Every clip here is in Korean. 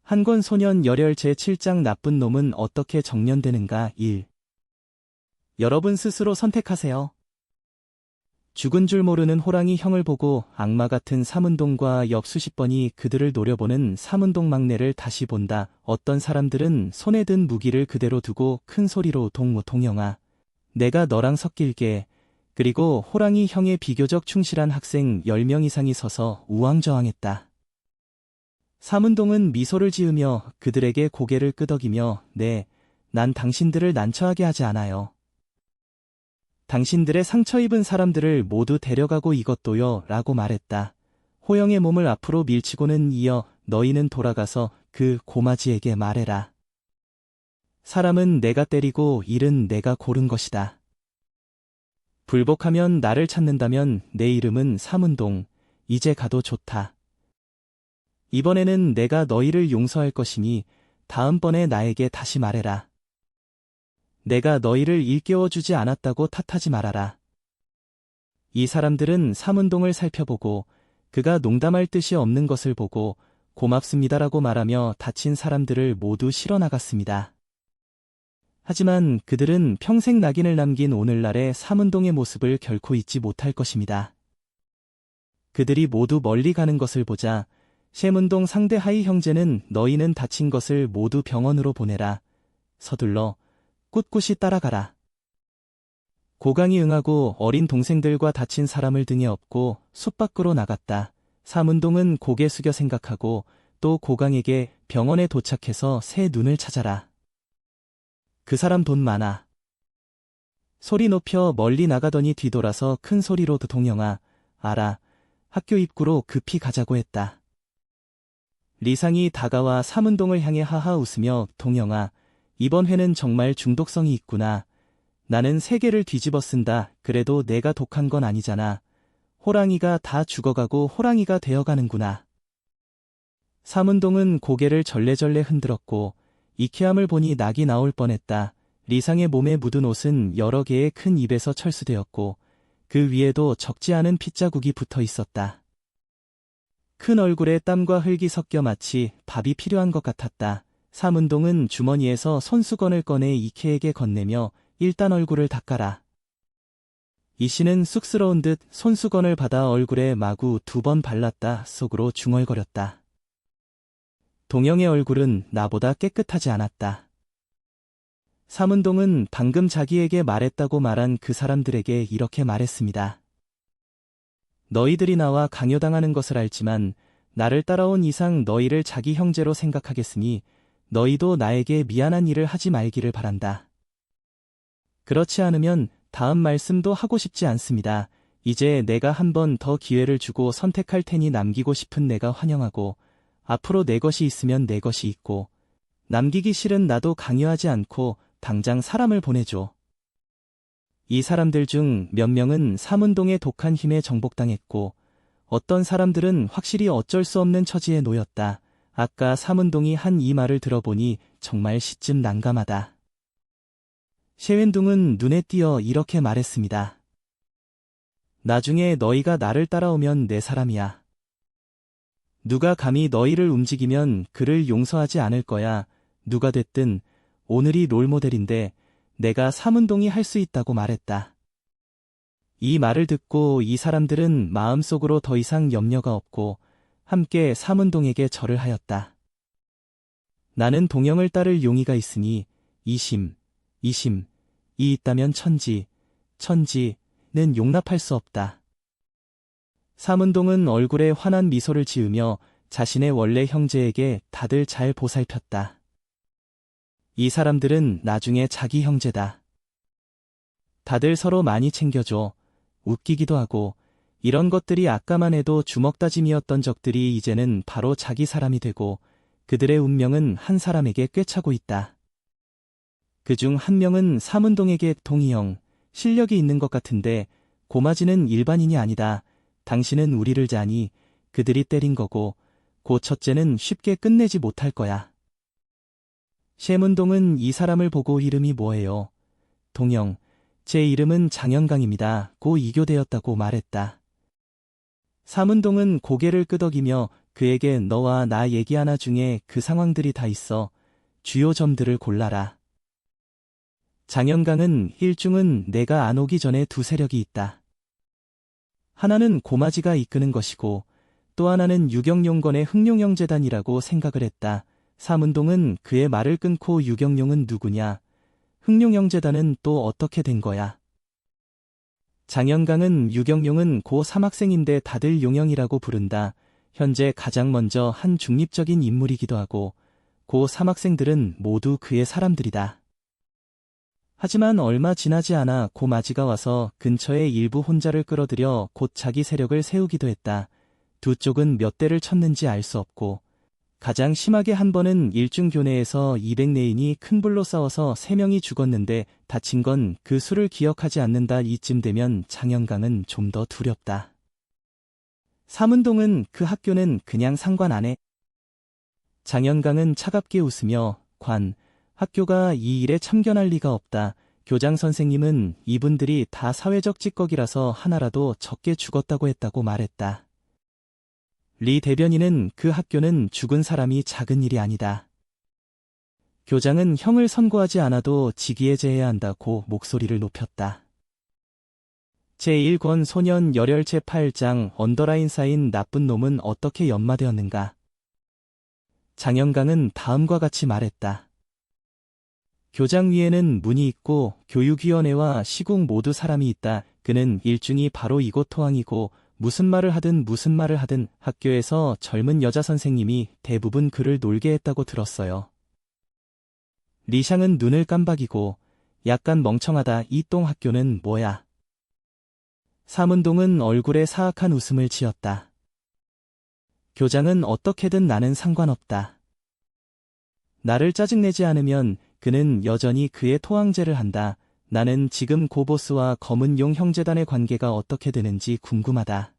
한권 소년 열혈 제7장 나쁜 놈은 어떻게 정년되는가 1. 여러분 스스로 선택하세요. 죽은 줄 모르는 호랑이 형을 보고 악마 같은 삼은동과 옆 수십 번이 그들을 노려보는 삼은동 막내를 다시 본다. 어떤 사람들은 손에 든 무기를 그대로 두고 큰 소리로 동영아. 내가 너랑 섞일게. 그리고 호랑이 형에 비교적 충실한 학생 10명 이상이 서서 우왕좌왕했다. 삼은동은 미소를 지으며 그들에게 고개를 끄덕이며 네, 난 당신들을 난처하게 하지 않아요. 당신들의 상처 입은 사람들을 모두 데려가고 이것도요 라고 말했다. 호영의 몸을 앞으로 밀치고는 이어 너희는 돌아가서 그 고마지에게 말해라. 사람은 내가 때리고 일은 내가 고른 것이다. 불복하면 나를 찾는다면 내 이름은 삼은동. 이제 가도 좋다. 이번에는 내가 너희를 용서할 것이니 다음번에 나에게 다시 말해라. 내가 너희를 일깨워주지 않았다고 탓하지 말아라. 이 사람들은 삼은동을 살펴보고 그가 농담할 뜻이 없는 것을 보고 고맙습니다라고 말하며 다친 사람들을 모두 실어 나갔습니다. 하지만 그들은 평생 낙인을 남긴 오늘날의 삼은동의 모습을 결코 잊지 못할 것입니다. 그들이 모두 멀리 가는 것을 보자 셰문동 상대 하이 형제는 너희는 다친 것을 모두 병원으로 보내라. 서둘러 꿋꿋이 따라가라. 고강이 응하고 어린 동생들과 다친 사람을 등에 업고 숲 밖으로 나갔다. 삼은동은 고개 숙여 생각하고 또 고강에게 병원에 도착해서 새 눈을 찾아라. 그 사람 돈 많아. 소리 높여 멀리 나가더니 뒤돌아서 큰 소리로 동영아, 알아. 학교 입구로 급히 가자고 했다. 리상이 다가와 삼은동을 향해 하하 웃으며 동영아, 이번 회는 정말 중독성이 있구나. 나는 세계를 뒤집어 쓴다. 그래도 내가 독한 건 아니잖아. 호랑이가 다 죽어가고 호랑이가 되어가는구나. 삼은동은 고개를 절레절레 흔들었고 이케함을 보니 낙이 나올 뻔했다. 리상의 몸에 묻은 옷은 여러 개의 큰 입에서 철수되었고 그 위에도 적지 않은 핏자국이 붙어 있었다. 큰 얼굴에 땀과 흙이 섞여 마치 밥이 필요한 것 같았다. 삼은동은 주머니에서 손수건을 꺼내 이케에게 건네며 일단 얼굴을 닦아라. 이씨는 쑥스러운 듯 손수건을 받아 얼굴에 마구 2번 발랐다. 속으로 중얼거렸다. 동영의 얼굴은 나보다 깨끗하지 않았다. 삼은동은 방금 자기에게 말했다고 말한 그 사람들에게 이렇게 말했습니다. 너희들이 나와 강요당하는 것을 알지만 나를 따라온 이상 너희를 자기 형제로 생각하겠으니 너희도 나에게 미안한 일을 하지 말기를 바란다. 그렇지 않으면 다음 말씀도 하고 싶지 않습니다. 이제 내가 한 번 더 기회를 주고 선택할 테니 남기고 싶은 내가 환영하고 앞으로 내 것이 있으면 내 것이 있고 남기기 싫은 나도 강요하지 않고 당장 사람을 보내줘. 이 사람들 중 몇 명은 삼은동의 독한 힘에 정복당했고 어떤 사람들은 확실히 어쩔 수 없는 처지에 놓였다. 아까 삼은동이 한 이 말을 들어보니 정말 시쯤 난감하다. 셰웬둥은 눈에 띄어 이렇게 말했습니다. 나중에 너희가 나를 따라오면 내 사람이야. 누가 감히 너희를 움직이면 그를 용서하지 않을 거야. 누가 됐든 오늘이 롤모델인데 내가 삼은동이 할 수 있다고 말했다. 이 말을 듣고 이 사람들은 마음속으로 더 이상 염려가 없고 함께 삼은동에게 절을 하였다. 나는 동영을 따를 용의가 있으니 이심이 있다면 천지는 용납할 수 없다. 삼은동은 얼굴에 환한 미소를 지으며 자신의 원래 형제에게 다들 잘 보살폈다. 이 사람들은 나중에 자기 형제다. 다들 서로 많이 챙겨줘. 웃기기도 하고 이런 것들이 아까만 해도 주먹다짐이었던 적들이 이제는 바로 자기 사람이 되고 그들의 운명은 한 사람에게 꿰차고 있다. 그중 한 명은 삼은동에게 동희 형, 실력이 있는 것 같은데 고마지는 일반인이 아니다. 당신은 우리를 자니 그들이 때린 거고 고 첫째는 쉽게 끝내지 못할 거야. 셰문동은 이 사람을 보고 이름이 뭐예요? 동영, 제 이름은 장영강입니다. 고 이교되었다고 말했다. 삼은동은 고개를 끄덕이며 그에게 너와 나 얘기 하나 중에 그 상황들이 다 있어. 주요 점들을 골라라. 장영강은 일중은 내가 안 오기 전에 두 세력이 있다. 하나는 고마지가 이끄는 것이고 또 하나는 유경용건의 흥룡영재단이라고 생각을 했다. 삼운동은 그의 말을 끊고 유경용은 누구냐? 흥룡영재단은 또 어떻게 된 거야? 장영강은 유경용은 고 3학생인데 다들 용영이라고 부른다. 현재 가장 먼저 한 중립적인 인물이기도 하고 고 3학생들은 모두 그의 사람들이다. 하지만 얼마 지나지 않아 고마지가 와서 근처에 일부 혼자를 끌어들여 곧 자기 세력을 세우기도 했다. 두 쪽은 몇 대를 쳤는지 알 수 없고 가장 심하게 한 번은 일중교내에서 200내인이 큰 불로 싸워서 3명이 죽었는데 다친 건 그 수를 기억하지 않는다. 이쯤 되면 장영강은 좀 더 두렵다. 삼운동은 그 학교는 그냥 상관 안 해. 장영강은 차갑게 웃으며 학교가 이 일에 참견할 리가 없다. 교장 선생님은 이분들이 다 사회적 찌꺼기라서 하나라도 적게 죽었다고 했다고 말했다. 리 대변인은 그 학교는 죽은 사람이 작은 일이 아니다. 교장은 형을 선고하지 않아도 직위해제해야 한다고 목소리를 높였다. 제1권 소년 열혈 제8장 언더라인 사인 나쁜 놈은 어떻게 연마되었는가? 장영강은 다음과 같이 말했다. 교장 위에는 문이 있고 교육위원회와 시국 모두 사람이 있다. 그는 일중이 바로 이곳 토항이고 무슨 말을 하든 학교에서 젊은 여자 선생님이 대부분 그를 놀게 했다고 들었어요. 리샹은 눈을 깜박이고 약간 멍청하다. 이 똥 학교는 뭐야? 삼운동은 얼굴에 사악한 웃음을 지었다. 교장은 어떻게든 나는 상관없다. 나를 짜증내지 않으면 그는 여전히 그의 토항제를 한다. 나는 지금 고보스와 검은용 형제단의 관계가 어떻게 되는지 궁금하다.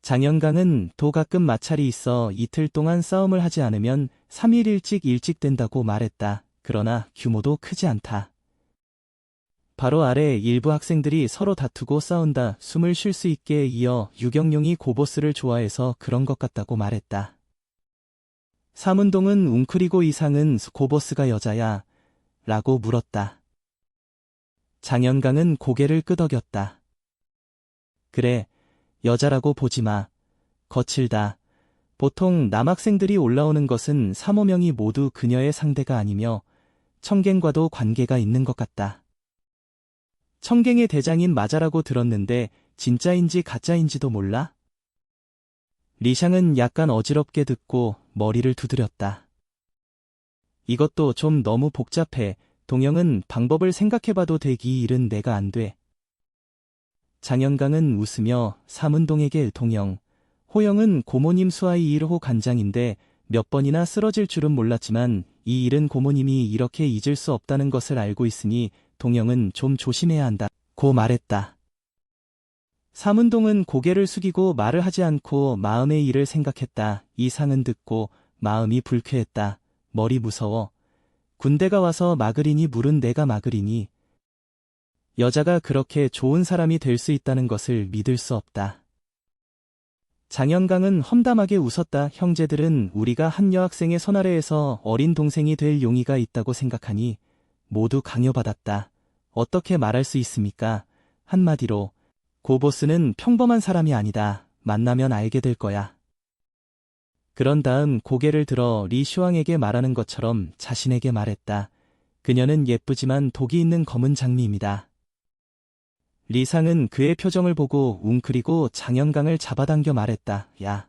장영강은 도 가끔 마찰이 있어 이틀 동안 싸움을 하지 않으면 3일 일찍 된다고 말했다. 그러나 규모도 크지 않다. 바로 아래 일부 학생들이 서로 다투고 싸운다. 숨을 쉴 수 있게 이어 유경용이 고보스를 좋아해서 그런 것 같다고 말했다. 삼운동은 웅크리고 이상은 고보스가 여자야? 라고 물었다. 장영강은 고개를 끄덕였다. 그래, 여자라고 보지마. 거칠다. 보통 남학생들이 올라오는 것은 3~5명이 모두 그녀의 상대가 아니며 청갱과도 관계가 있는 것 같다. 청갱의 대장인 마자라고 들었는데 진짜인지 가짜인지도 몰라? 리샹은 약간 어지럽게 듣고 머리를 두드렸다. 이것도 좀 너무 복잡해. 동영은 방법을 생각해봐도 되기 일은 내가 안 돼. 장영강은 웃으며 삼운동에게 동영, 호영은 고모님 수하이 1호 간장인데 몇 번이나 쓰러질 줄은 몰랐지만 이 일은 고모님이 이렇게 잊을 수 없다는 것을 알고 있으니 동영은 좀 조심해야 한다. 고 말했다. 삼운동은 고개를 숙이고 말을 하지 않고 마음의 일을 생각했다. 이 상은 듣고 마음이 불쾌했다. 머리 무서워. 군대가 와서 막으리니 물은 내가 막으리니. 여자가 그렇게 좋은 사람이 될 수 있다는 것을 믿을 수 없다. 장영강은 험담하게 웃었다. 형제들은 우리가 한 여학생의 손 아래에서 어린 동생이 될 용의가 있다고 생각하니 모두 강요받았다. 어떻게 말할 수 있습니까? 한마디로 고보스는 평범한 사람이 아니다. 만나면 알게 될 거야. 그런 다음 고개를 들어 리 슈왕에게 말하는 것처럼 자신에게 말했다. 그녀는 예쁘지만 독이 있는 검은 장미입니다. 리상은 그의 표정을 보고 웅크리고 장영강을 잡아당겨 말했다. 야.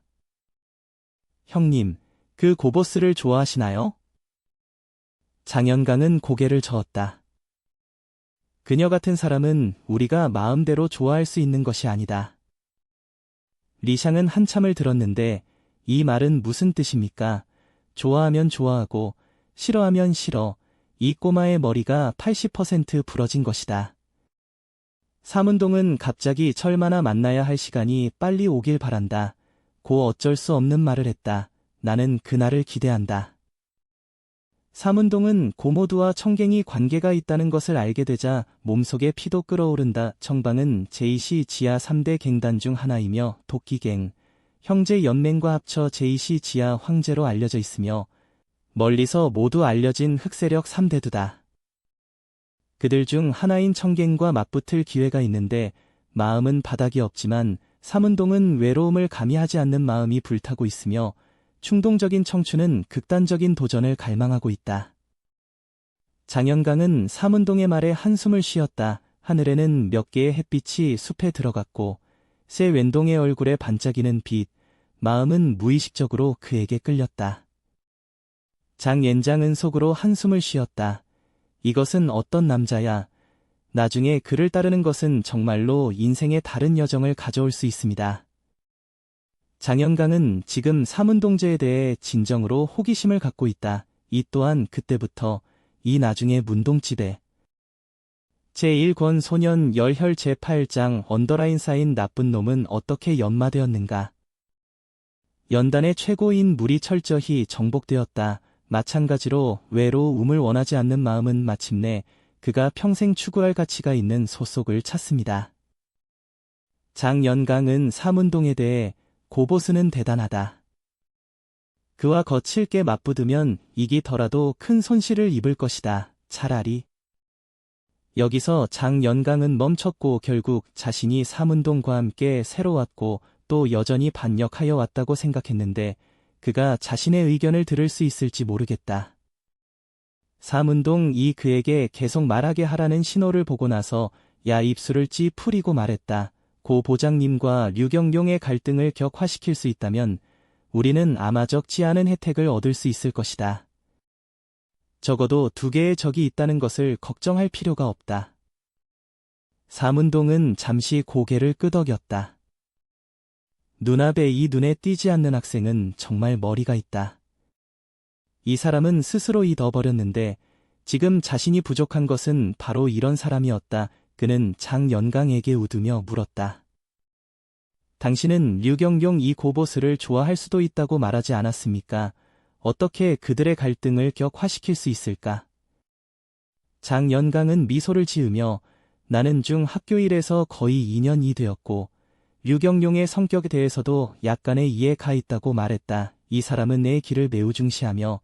형님, 그 고보스를 좋아하시나요? 장영강은 고개를 저었다. 그녀 같은 사람은 우리가 마음대로 좋아할 수 있는 것이 아니다. 리샹은 한참을 들었는데 이 말은 무슨 뜻입니까? 좋아하면 좋아하고 싫어하면 싫어. 이 꼬마의 머리가 80% 부러진 것이다. 삼운동은 갑자기 철마나 만나야 할 시간이 빨리 오길 바란다. 고 어쩔 수 없는 말을 했다. 나는 그날을 기대한다. 삼운동은 고모두와 청갱이 관계가 있다는 것을 알게 되자 몸속에 피도 끓어오른다. 청방은 제2시 지하 3대 갱단 중 하나이며 도끼갱, 형제 연맹과 합쳐 제2시 지하 황제로 알려져 있으며 멀리서 모두 알려진 흑세력 3대두다. 그들 중 하나인 청갱과 맞붙을 기회가 있는데 마음은 바닥이 없지만 삼운동은 외로움을 감히하지 않는 마음이 불타고 있으며 충동적인 청춘은 극단적인 도전을 갈망하고 있다. 장연강은 삼운동의 말에 한숨을 쉬었다. 하늘에는 몇 개의 햇빛이 숲에 들어갔고 새 왼동의 얼굴에 반짝이는 빛, 마음은 무의식적으로 그에게 끌렸다. 장옌장은 속으로 한숨을 쉬었다. 이것은 어떤 남자야. 나중에 그를 따르는 것은 정말로 인생의 다른 여정을 가져올 수 있습니다. 장연강은 지금 삼운동제에 대해 진정으로 호기심을 갖고 있다. 이 또한 그때부터 이 나중에 문동집에 제1권 소년 열혈 제8장 언더라인 쌓인 나쁜 놈은 어떻게 연마되었는가. 연단의 최고인 물이 철저히 정복되었다. 마찬가지로 외로움을 원하지 않는 마음은 마침내 그가 평생 추구할 가치가 있는 소속을 찾습니다. 장연강은 삼운동에 대해 고보스는 대단하다. 그와 거칠게 맞붙으면 이기더라도 큰 손실을 입을 것이다. 차라리. 여기서 장연강은 멈췄고 결국 자신이 삼운동과 함께 새로웠고 또 여전히 반역하여 왔다고 생각했는데 그가 자신의 의견을 들을 수 있을지 모르겠다. 삼운동이 그에게 계속 말하게 하라는 신호를 보고 나서 야 입술을 찌푸리고 말했다. 고 보장님과 류경룡의 갈등을 격화시킬 수 있다면 우리는 아마 적지 않은 혜택을 얻을 수 있을 것이다. 적어도 2개의 적이 있다는 것을 걱정할 필요가 없다. 삼운동은 잠시 고개를 끄덕였다. 눈앞에 이 눈에 띄지 않는 학생은 정말 머리가 있다. 이 사람은 스스로 잊어버렸는데 지금 자신이 부족한 것은 바로 이런 사람이었다. 그는 장연강에게 웃으며 물었다. 당신은 류경룡 이 고보스를 좋아할 수도 있다고 말하지 않았습니까? 어떻게 그들의 갈등을 격화시킬 수 있을까? 장연강은 미소를 지으며 나는 중 학교 일에서 거의 2년이 되었고 류경룡의 성격에 대해서도 약간의 이해가 있다고 말했다. 이 사람은 내 길을 매우 중시하며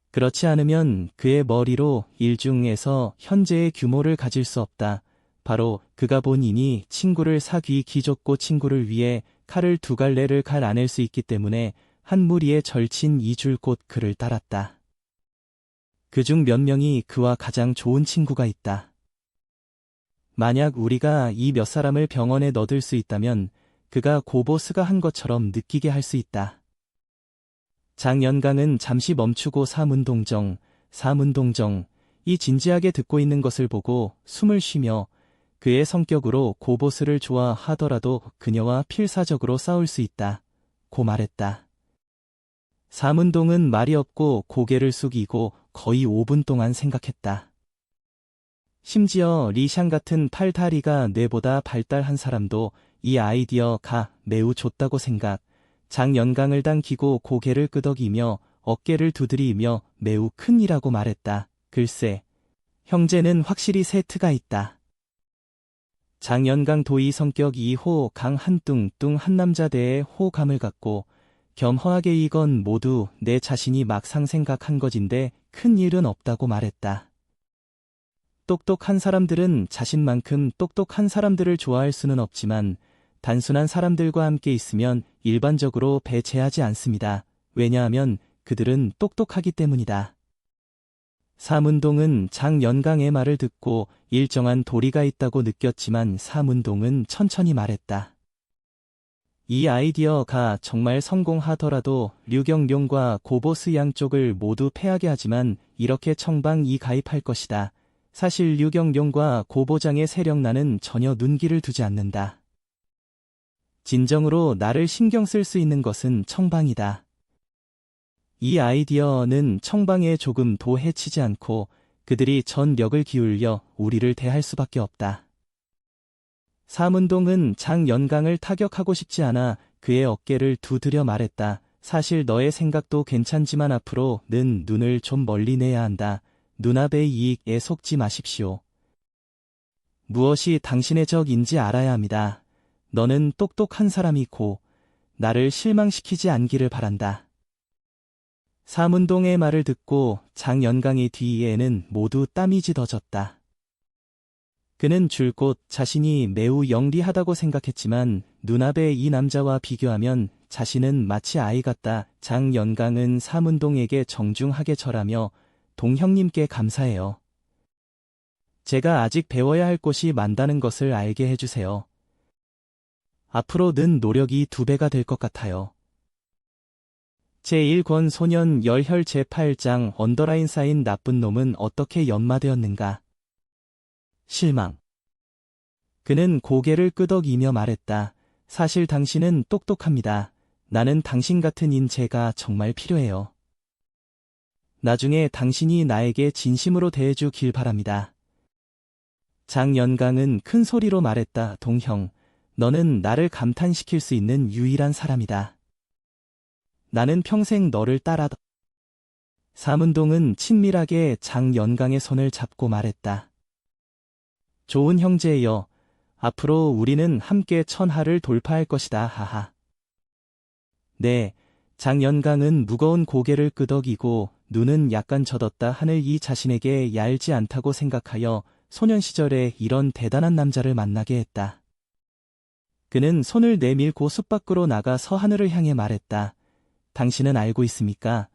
그렇지 않으면 그의 머리로 일중에서 현재의 규모를 가질 수 없다. 바로 그가 본인이 친구를 사귀 기줬고 친구를 위해 칼을 2갈래를 갈아낼 수 있기 때문에 한 무리의 절친 2줄 곧 그를 따랐다. 그중 몇 명이 그와 가장 좋은 친구가 있다. 만약 우리가 이 몇 사람을 병원에 넣을 수 있다면 그가 고보스가 한 것처럼 느끼게 할 수 있다. 장연강은 잠시 멈추고 삼운동정, 이 진지하게 듣고 있는 것을 보고 숨을 쉬며 그의 성격으로 고보스를 좋아하더라도 그녀와 필사적으로 싸울 수 있다. 고 말했다. 삼운동은 말이 없고 고개를 숙이고 거의 5분 동안 생각했다. 심지어 리샹 같은 팔다리가 뇌보다 발달한 사람도 이 아이디어가 매우 좋다고 생각. 장연강을 당기고 고개를 끄덕이며 어깨를 두드리며 매우 큰이라고 말했다. 글쎄, 형제는 확실히 세트가 있다. 장연강 도의 성격 2호 강 한뚱뚱 한 남자 대에 호감을 갖고 겸허하게 이건 모두 내 자신이 막상 생각한 것인데 큰 일은 없다고 말했다. 똑똑한 사람들은 자신만큼 똑똑한 사람들을 좋아할 수는 없지만 단순한 사람들과 함께 있으면 일반적으로 배제하지 않습니다. 왜냐하면 그들은 똑똑하기 때문이다. 삼운동은 장연강의 말을 듣고 일정한 도리가 있다고 느꼈지만 삼운동은 천천히 말했다. 이 아이디어가 정말 성공하더라도 류경룡과 고보스 양쪽을 모두 패하게 하지만 이렇게 청방이 가입할 것이다. 사실 류경룡과 고보장의 세력나는 전혀 눈길을 두지 않는다. 진정으로 나를 신경 쓸 수 있는 것은 청방이다. 이 아이디어는 청방에 조금 도 해치지 않고 그들이 전력을 기울여 우리를 대할 수밖에 없다. 삼운동은 장연강을 타격하고 싶지 않아 그의 어깨를 두드려 말했다. 사실 너의 생각도 괜찮지만 앞으로는 눈을 좀 멀리 내야 한다. 눈앞의 이익에 속지 마십시오. 무엇이 당신의 적인지 알아야 합니다. 너는 똑똑한 사람이고 나를 실망시키지 않기를 바란다. 삼운동의 말을 듣고 장연강의 뒤에는 모두 땀이 짙어졌다. 그는 줄곧 자신이 매우 영리하다고 생각했지만 눈앞의 이 남자와 비교하면 자신은 마치 아이 같다. 장연강은 삼운동에게 정중하게 절하며 동형님께 감사해요. 제가 아직 배워야 할 곳이 많다는 것을 알게 해주세요. 앞으로 는 노력이 2배가 될 것 같아요. 제1권 소년 열혈 제8장 언더라인 쌓인 나쁜 놈은 어떻게 연마되었는가. 실망. 그는 고개를 끄덕이며 말했다. 사실 당신은 똑똑합니다. 나는 당신 같은 인재가 정말 필요해요. 나중에 당신이 나에게 진심으로 대해주길 바랍니다. 장연강은 큰 소리로 말했다. 동형, 너는 나를 감탄시킬 수 있는 유일한 사람이다. 나는 평생 너를 따라. 삼운동은 친밀하게 장연강의 손을 잡고 말했다. 좋은 형제여, 앞으로 우리는 함께 천하를 돌파할 것이다. 하하. 네, 장연강은 무거운 고개를 끄덕이고 눈은 약간 젖었다 하늘 이 자신에게 얄지 않다고 생각하여 소년 시절에 이런 대단한 남자를 만나게 했다. 그는 손을 내밀고 숲 밖으로 나가서 하늘을 향해 말했다. 당신은 알고 있습니까?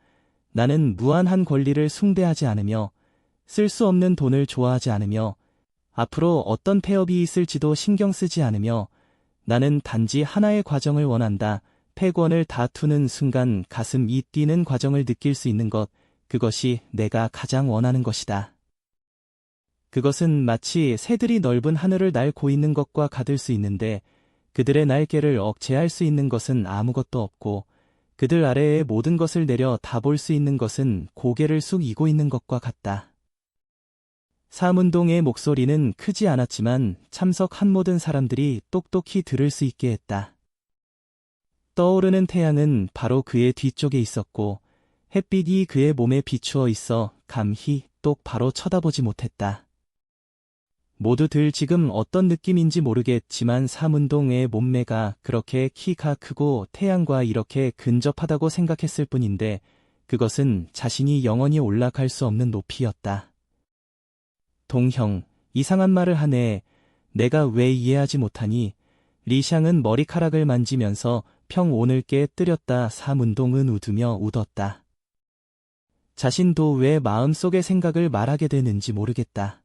나는 무한한 권리를 숭배하지 않으며 쓸 수 없는 돈을 좋아하지 않으며 앞으로 어떤 폐업이 있을지도 신경 쓰지 않으며 나는 단지 하나의 과정을 원한다. 패권을 다투는 순간 가슴이 뛰는 과정을 느낄 수 있는 것, 그것이 내가 가장 원하는 것이다. 그것은 마치 새들이 넓은 하늘을 날고 있는 것과 같을 수 있는데 그들의 날개를 억제할 수 있는 것은 아무것도 없고 그들 아래의 모든 것을 내려 다 볼 수 있는 것은 고개를 숙이고 있는 것과 같다. 삼운동의 목소리는 크지 않았지만 참석한 모든 사람들이 똑똑히 들을 수 있게 했다. 떠오르는 태양은 바로 그의 뒤쪽에 있었고 햇빛이 그의 몸에 비추어 있어 감히 똑바로 쳐다보지 못했다. 모두들 지금 어떤 느낌인지 모르겠지만 삼운동의 몸매가 그렇게 키가 크고 태양과 이렇게 근접하다고 생각했을 뿐인데 그것은 자신이 영원히 올라갈 수 없는 높이였다. 동형, 이상한 말을 하네. 내가 왜 이해하지 못하니? 리샹은 머리카락을 만지면서 평온을 깨뜨렸다. 삼운동은 웃으며 웃었다. 자신도 왜 마음속의 생각을 말하게 되는지 모르겠다.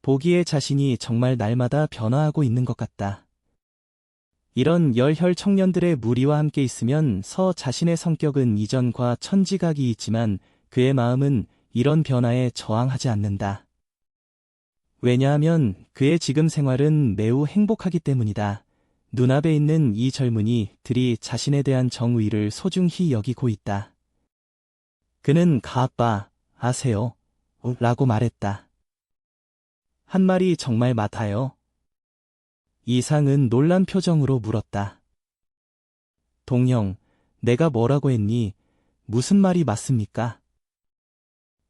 보기에 자신이 정말 날마다 변화하고 있는 것 같다. 이런 열혈 청년들의 무리와 함께 있으면 자신의 성격은 이전과 천지각이 있지만 그의 마음은 이런 변화에 저항하지 않는다. 왜냐하면 그의 지금 생활은 매우 행복하기 때문이다. 눈앞에 있는 이 젊은이들이 자신에 대한 정의를 소중히 여기고 있다. 그는 가아빠, 아세요? 라고 말했다. 한 말이 정말 맞아요? 이상은 놀란 표정으로 물었다. 동형, 내가 뭐라고 했니? 무슨 말이 맞습니까?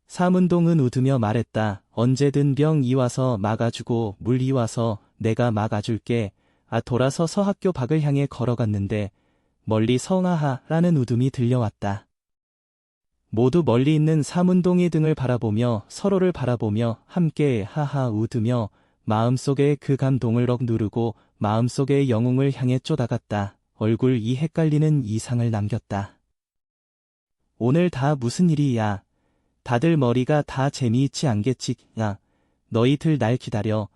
삼운동은 웃으며 말했다. 언제든 병 이와서 막아주고 물 이와서 내가 막아줄게. 돌아서서 학교 밖을 향해 걸어갔는데 멀리 성하하라는 웃음이 들려왔다. 모두 멀리 있는 삼운동의 등을 바라보며 서로를 바라보며 함께 하하 웃으며 마음속에 그 감동을 억누르고 마음속의 영웅을 향해 쫓아갔다. 얼굴이 헷갈리는 이상을 남겼다. 오늘 다 무슨 일이야? 다들 머리가 다 재미있지 않겠지? 야, 너희들 날 기다려.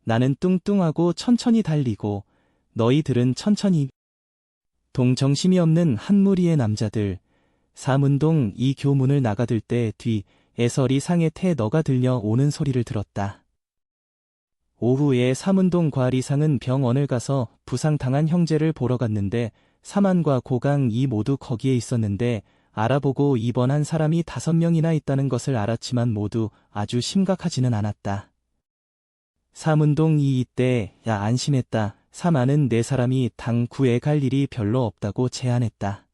나는 뚱뚱하고 천천히 달리고 너희들은 천천히. 동정심이 없는 한 무리의 남자들. 삼운동 이 교문을 나가들 때 뒤에서 리상의 태너가 들려오는 소리를 들었다. 오후에 삼운동과 리상은 병원을 가서 부상당한 형제를 보러 갔는데 사만과 고강이 모두 거기에 있었는데 알아보고 입원한 사람이 5명이나 있다는 것을 알았지만 모두 아주 심각하지는 않았다. 삼운동이 이때 안심했다. 사만은 4사람이 당구에 갈 일이 별로 없다고 제안했다.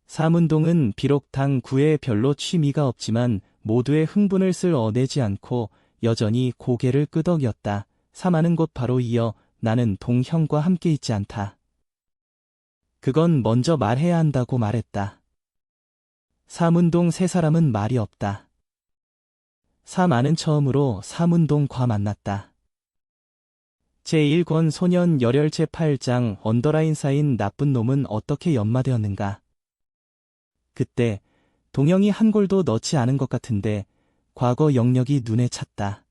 삼운동은 비록 당구에 별로 취미가 없지만 모두의 흥분을 쓸어내지 않고 여전히 고개를 끄덕였다. 사만은 곧 바로 이어 나는 동형과 함께 있지 않다. 그건 먼저 말해야 한다고 말했다. 삼운동 세 사람은 말이 없다. 사마는 처음으로 삼운동과 만났다. 제1권 소년 열혈 제8장 언더라인 쌓인 나쁜 놈은 어떻게 연마되었는가. 그때 동영이 한 골도 넣지 않은 것 같은데 과거 영역이 눈에 찼다.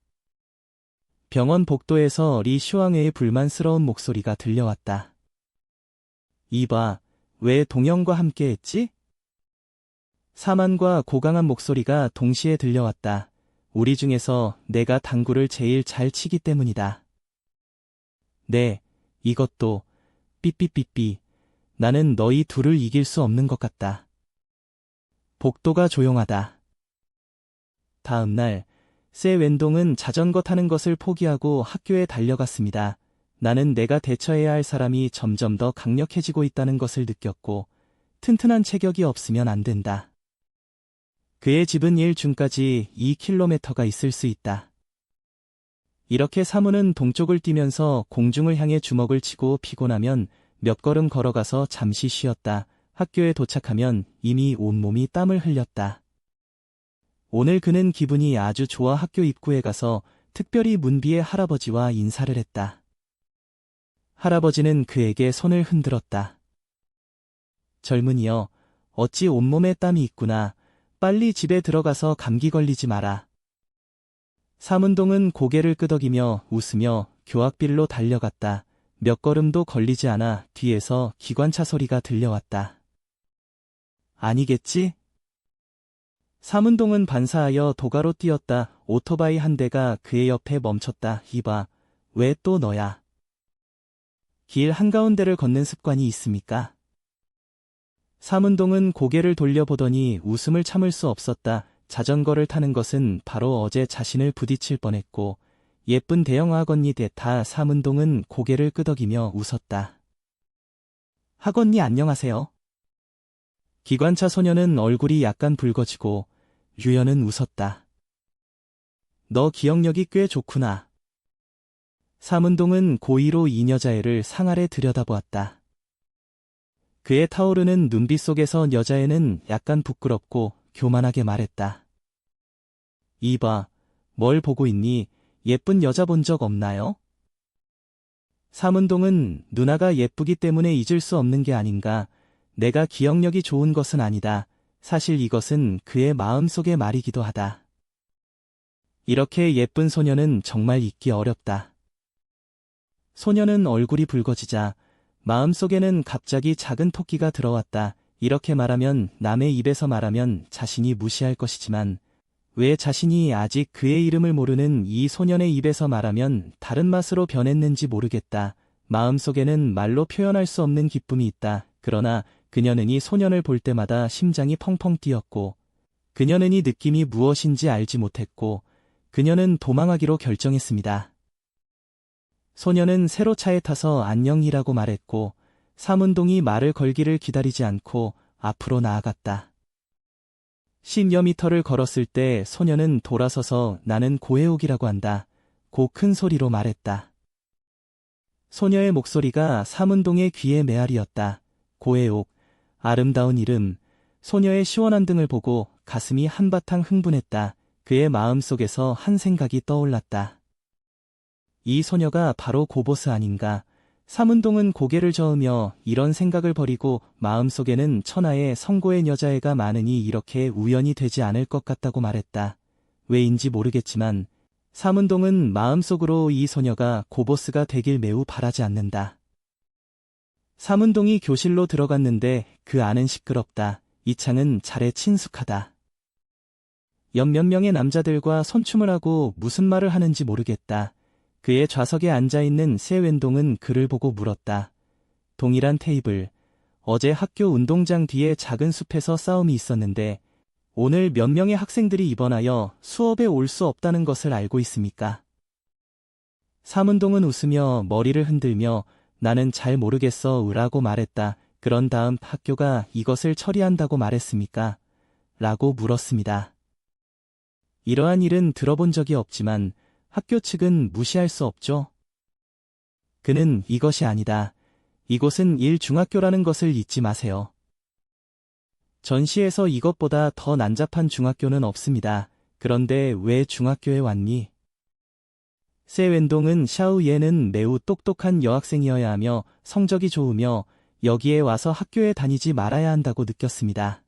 병원 복도에서 리 슈왕회의 불만스러운 목소리가 들려왔다. 이봐, 왜 동영과 함께 했지? 사만과 고강한 목소리가 동시에 들려왔다. 우리 중에서 내가 당구를 제일 잘 치기 때문이다. 네, 이것도 삐삐삐삐. 나는 너희 둘을 이길 수 없는 것 같다. 복도가 조용하다. 다음 날 세 웬동은 자전거 타는 것을 포기하고 학교에 달려갔습니다. 나는 내가 대처해야 할 사람이 점점 더 강력해지고 있다는 것을 느꼈고 튼튼한 체격이 없으면 안 된다. 그의 집은 1중까지 2km가 있을 수 있다. 이렇게 사무는 동쪽을 뛰면서 공중을 향해 주먹을 치고 피곤하면 몇 걸음 걸어가서 잠시 쉬었다. 학교에 도착하면 이미 온몸이 땀을 흘렸다. 오늘 그는 기분이 아주 좋아 학교 입구에 가서 특별히 문비의 할아버지와 인사를 했다. 할아버지는 그에게 손을 흔들었다. 젊은이여, 어찌 온몸에 땀이 있구나. 빨리 집에 들어가서 감기 걸리지 마라. 삼운동은 고개를 끄덕이며 웃으며 교학빌로 달려갔다. 몇 걸음도 걸리지 않아 뒤에서 기관차 소리가 들려왔다. 아니겠지? 삼운동은 반사하여 도가로 뛰었다. 오토바이 한 대가 그의 옆에 멈췄다. 이봐, 왜 또 너야? 길 한가운데를 걷는 습관이 있습니까? 삼운동은 고개를 돌려보더니 웃음을 참을 수 없었다. 자전거를 타는 것은 바로 어제 자신을 부딪힐 뻔했고 예쁜 대형 학언니 대타. 삼운동은 고개를 끄덕이며 웃었다. 학언니 안녕하세요. 기관차 소녀는 얼굴이 약간 붉어지고 유연은 웃었다. 너 기억력이 꽤 좋구나. 삼운동은 고의로 이 여자애를 상아래 들여다보았다. 그의 타오르는 눈빛 속에서 여자애는 약간 부끄럽고 교만하게 말했다. 이봐, 뭘 보고 있니? 예쁜 여자 본 적 없나요? 삼운동은 누나가 예쁘기 때문에 잊을 수 없는 게 아닌가. 내가 기억력이 좋은 것은 아니다. 사실 이것은 그의 마음속의 말이기도 하다. 이렇게 예쁜 소녀는 정말 잊기 어렵다. 소녀는 얼굴이 붉어지자 마음속에는 갑자기 작은 토끼가 들어왔다. 이렇게 말하면 남의 입에서 말하면 자신이 무시할 것이지만 왜 자신이 아직 그의 이름을 모르는 이 소년의 입에서 말하면 다른 맛으로 변했는지 모르겠다. 마음속에는 말로 표현할 수 없는 기쁨이 있다. 그러나 그녀는 이 소년을 볼 때마다 심장이 펑펑 뛰었고 그녀는 이 느낌이 무엇인지 알지 못했고 그녀는 도망하기로 결정했습니다. 소년은 새로 차에 타서 안녕이라고 말했고 삼운동이 말을 걸기를 기다리지 않고 앞으로 나아갔다. 10여 미터를 걸었을 때 소년은 돌아서서 나는 고해옥이라고 한다. 고 큰 소리로 말했다. 소녀의 목소리가 삼운동의 귀에 메아리였다. 고해옥, 아름다운 이름. 소녀의 시원한 등을 보고 가슴이 한바탕 흥분했다. 그의 마음속에서 한 생각이 떠올랐다. 이 소녀가 바로 고보스 아닌가. 삼운동은 고개를 저으며 이런 생각을 버리고 마음속에는 천하의 성고의 여자애가 많으니 이렇게 우연이 되지 않을 것 같다고 말했다. 왜인지 모르겠지만 삼운동은 마음속으로 이 소녀가 고보스가 되길 매우 바라지 않는다. 삼운동이 교실로 들어갔는데 그 안은 시끄럽다. 이 창은 잘해 친숙하다. 몇몇 명의 남자들과 손춤을 하고 무슨 말을 하는지 모르겠다. 그의 좌석에 앉아있는 세 웬동은 그를 보고 물었다. 동일한 테이블. 어제 학교 운동장 뒤에 작은 숲에서 싸움이 있었는데 오늘 몇 명의 학생들이 입원하여 수업에 올 수 없다는 것을 알고 있습니까? 삼운동은 웃으며 머리를 흔들며 나는 잘 모르겠어 라고 말했다. 그런 다음 학교가 이것을 처리한다고 말했습니까? 라고 물었습니다. 이러한 일은 들어본 적이 없지만 학교 측은 무시할 수 없죠. 그는 이것이 아니다. 이곳은 1중학교라는 것을 잊지 마세요. 전시에서 이것보다 더 난잡한 중학교는 없습니다. 그런데 왜 중학교에 왔니? 세웬동은 샤우예는 매우 똑똑한 여학생이어야 하며 성적이 좋으며 여기에 와서 학교에 다니지 말아야 한다고 느꼈습니다.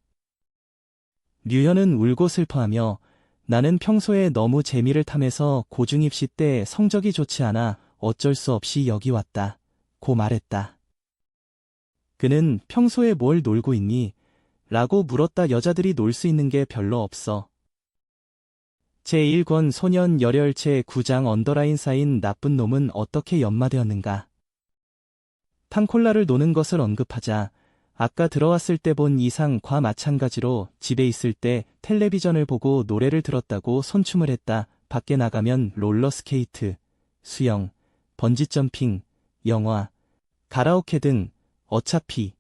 류현은 울고 슬퍼하며 나는 평소에 너무 재미를 탐해서 고중입시 때 성적이 좋지 않아 어쩔 수 없이 여기 왔다. 고 말했다. 그는 평소에 뭘 놀고 있니? 라고 물었다. 여자들이 놀 수 있는 게 별로 없어. 제1권 소년 열혈체 9장 언더라인 쌓인 나쁜 놈은 어떻게 연마되었는가. 탕콜라를 노는 것을 언급하자 아까 들어왔을 때 본 이상과 마찬가지로 집에 있을 때 텔레비전을 보고 노래를 들었다고 손춤을 했다. 밖에 나가면 롤러스케이트, 수영, 번지점핑, 영화, 가라오케 등 어차피.